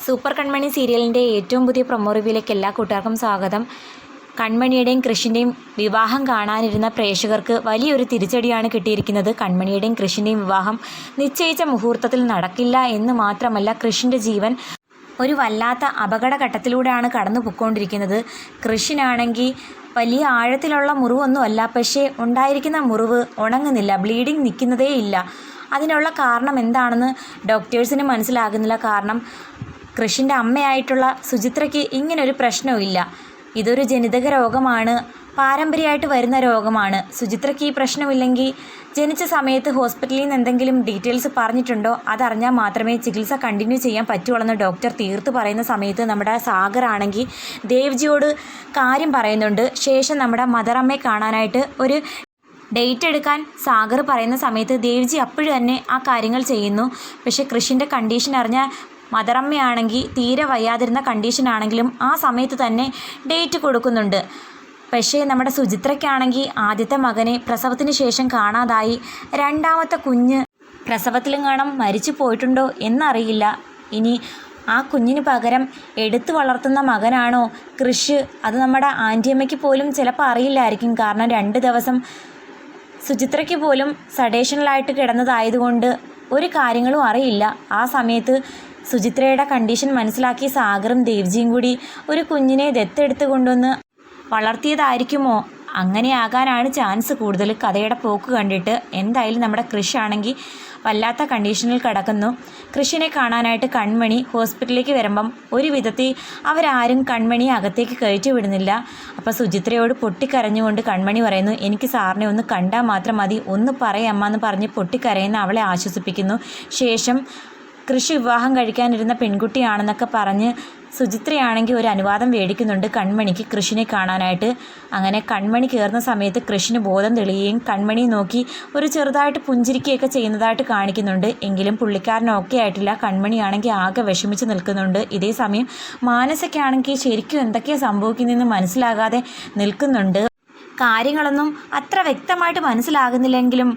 Super കൺമണി സീരിയലിൻ്റെ ഏറ്റവും പുതിയ പ്രൊമോ റിവ്യൂയിലേക്ക് എല്ലാ കൂട്ടുകാർക്കും സ്വാഗതം. കൺമണിയുടെയും കൃഷിൻ്റെയും വിവാഹം കാണാനിരുന്ന പ്രേക്ഷകർക്ക് വലിയൊരു തിരിച്ചടിയാണ് കിട്ടിയിരിക്കുന്നത്. കൺമണിയുടെയും കൃഷിൻ്റെയും വിവാഹം നിശ്ചയിച്ച മുഹൂർത്തത്തിൽ നടക്കില്ല എന്ന് മാത്രമല്ല, കൃഷിൻ്റെ ജീവൻ ഒരു വല്ലാത്ത അപകടഘട്ടത്തിലൂടെയാണ് കടന്നു പൊയ്ക്കൊണ്ടിരിക്കുന്നത്. കൃഷിനാണെങ്കിൽ വലിയ ആഴത്തിലുള്ള മുറിവൊന്നുമല്ല, പക്ഷേ ഉണ്ടായിരിക്കുന്ന മുറിവ് ഉണങ്ങുന്നില്ല, ബ്ലീഡിങ് നിൽക്കുന്നതേ ഇല്ല. അതിനുള്ള കാരണം എന്താണെന്ന് ഡോക്ടേഴ്സിന് മനസ്സിലാകുന്നില്ല. കാരണം കൃഷിൻ്റെ അമ്മയായിട്ടുള്ള സുചിത്രയ്ക്ക് ഇങ്ങനൊരു പ്രശ്നമില്ല. ഇതൊരു ജനിതക രോഗമാണ്, പാരമ്പര്യമായിട്ട് വരുന്ന രോഗമാണ്. സുചിത്രയ്ക്ക് ഈ പ്രശ്നമില്ലെങ്കിൽ ജനിച്ച സമയത്ത് ഹോസ്പിറ്റലിൽ നിന്ന് എന്തെങ്കിലും ഡീറ്റെയിൽസ് പറഞ്ഞിട്ടുണ്ടോ, അതറിഞ്ഞാൽ മാത്രമേ ചികിത്സ കണ്ടിന്യൂ ചെയ്യാൻ പറ്റുള്ളൂ ഡോക്ടർ തീർത്ത് പറയുന്ന സമയത്ത് നമ്മുടെ സാഗർ ആണെങ്കിൽ ദേവ്ജിയോട് കാര്യം പറയുന്നുണ്ട്. ശേഷം നമ്മുടെ മദറമ്മയെ കാണാനായിട്ട് ഒരു ഡേറ്റ് എടുക്കാൻ സാഗർ പറയുന്ന സമയത്ത് ദേവ്ജി അപ്പോഴും തന്നെ ആ കാര്യങ്ങൾ ചെയ്യുന്നു. പക്ഷേ കൃഷിൻ്റെ കണ്ടീഷൻ അറിഞ്ഞാൽ മദറമ്മയാണെങ്കിൽ തീരെ വയ്യാതിരുന്ന കണ്ടീഷനാണെങ്കിലും ആ സമയത്ത് തന്നെ ഡേറ്റ് കൊടുക്കുന്നുണ്ട്. പക്ഷേ നമ്മുടെ സുചിത്രയ്ക്കാണെങ്കിൽ ആദ്യത്തെ മകനെ പ്രസവത്തിന് ശേഷം കാണാതായി. രണ്ടാമത്തെ കുഞ്ഞ് പ്രസവത്തിലും കാണാൻ മരിച്ചു പോയിട്ടുണ്ടോ എന്നറിയില്ല. ഇനി ആ കുഞ്ഞിന് പകരം എടുത്തു വളർത്തുന്ന മകനാണോ കൃഷ്, അത് നമ്മുടെ ആൻറ്റിയമ്മയ്ക്ക് പോലും ചിലപ്പോൾ അറിയില്ലായിരിക്കും. കാരണം 2 ദിവസം സുചിത്രയ്ക്ക് പോലും സഡേഷനിലായിട്ട് കിടന്നതായതുകൊണ്ട് ഒരു കാര്യങ്ങളും അറിയില്ല. ആ സമയത്ത് സുചിത്രയുടെ കണ്ടീഷൻ മനസ്സിലാക്കി സാഗറും ദേവ്ജിയും കൂടി ഒരു കുഞ്ഞിനെ ദത്തെടുത്ത് കൊണ്ടുവന്ന് വളർത്തിയതായിരിക്കുമോ? അങ്ങനെയാകാനാണ് ചാൻസ് കൂടുതൽ കഥയുടെ പോക്ക് കണ്ടിട്ട്. എന്തായാലും നമ്മുടെ കൃഷാണെങ്കിൽ വല്ലാത്ത കണ്ടീഷനിൽ കിടക്കുന്നു. കൃഷിനെ കാണാനായിട്ട് കൺമണി ഹോസ്പിറ്റലിലേക്ക് വരുമ്പം ഒരു വിധത്തിൽ അവരാരും കൺമണിയെ അകത്തേക്ക് കയറ്റി വിടുന്നില്ല. അപ്പോൾ സുചിത്രയോട് പൊട്ടിക്കരഞ്ഞുകൊണ്ട് കൺമണി പറയുന്നു, എനിക്ക് സാറിനെ ഒന്ന് കണ്ടാൽ മാത്രം മതി, ഒന്ന് പറയാമ്മ എന്ന് പറഞ്ഞ് പൊട്ടിക്കരയുന്ന അവളെ ആശ്വസിപ്പിക്കുന്നു. ശേഷം കൃഷി വിവാഹം കഴിക്കാനിരുന്ന പെൺകുട്ടിയാണെന്നൊക്കെ പറഞ്ഞ് സുചിത്രയാണെങ്കിൽ ഒരു അനുവാദം മേടിക്കുന്നുണ്ട് കൺമണിക്ക് കൃഷിനെ കാണാനായിട്ട്. അങ്ങനെ കൺമണി കയറുന്ന സമയത്ത് കൃഷിന് ബോധം തെളിയുകയും കൺമണി നോക്കി ഒരു ചെറുതായിട്ട് പുഞ്ചിരിക്കുകയൊക്കെ ചെയ്യുന്നതായിട്ട് കാണിക്കുന്നുണ്ട്. എങ്കിലും പുള്ളിക്കാരൻ ഓക്കെ ആയിട്ടില്ല. കൺമണിയാണെങ്കിൽ ആകെ വിഷമിച്ച് നിൽക്കുന്നുണ്ട്. ഇതേ സമയം മാനസയ്ക്കാണെങ്കിൽ ശരിക്കും എന്തൊക്കെയാണ് സംഭവിക്കുന്നതെന്ന് മനസ്സിലാകാതെ നിൽക്കുന്നുണ്ട്. കാര്യങ്ങളൊന്നും അത്ര വ്യക്തമായിട്ട് മനസ്സിലാകുന്നില്ലെങ്കിലും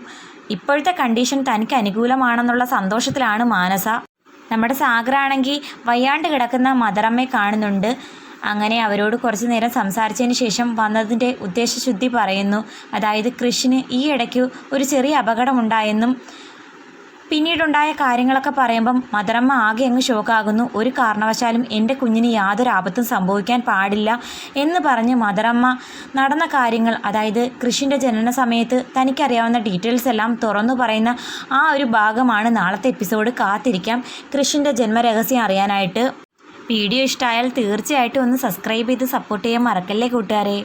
ഇപ്പോഴത്തെ കണ്ടീഷൻ തനിക്ക് അനുകൂലമാണെന്നുള്ള സന്തോഷത്തിലാണ് മാനസ. നമ്മുടെ സാഗറാണെങ്കിൽ വയ്യാണ്ട് കിടക്കുന്ന മദറമ്മയെ കാണുന്നുണ്ട്. അങ്ങനെ അവരോട് കുറച്ച് നേരം സംസാരിച്ചതിന് ശേഷം വന്നതിൻ്റെ ഉദ്ദേശശുദ്ധി പറയുന്നു. അതായത് കൃഷിന് ഈ ഇടയ്ക്ക് ഒരു ചെറിയ അപകടമുണ്ടായെന്നും പിന്നീടുണ്ടായ കാര്യങ്ങളൊക്കെ പറയുമ്പം മദറമ്മ ആകെ അങ്ങ് ഷോക്കാകുന്നു. ഒരു കാരണവശാലും എൻ്റെ കുഞ്ഞിന് യാതൊരു ആപത്തും സംഭവിക്കാൻ പാടില്ല എന്ന് പറഞ്ഞ് മദറമ്മ നടന്ന കാര്യങ്ങൾ, അതായത് കൃഷിൻ്റെ ജനന സമയത്ത് തനിക്കറിയാവുന്ന ഡീറ്റെയിൽസ് എല്ലാം തുറന്നു പറയുന്ന ആ ഒരു ഭാഗമാണ് നാളത്തെ എപ്പിസോഡ്. കാത്തിരിക്കാം കൃഷിൻ്റെ ജന്മരഹസ്യം അറിയാനായിട്ട്. വീഡിയോ ഇഷ്ടമായാൽ തീർച്ചയായിട്ടും ഒന്ന് സബ്സ്ക്രൈബ് ചെയ്ത് സപ്പോർട്ട് ചെയ്യാൻ മറക്കല്ലേ കൂട്ടുകാരെ.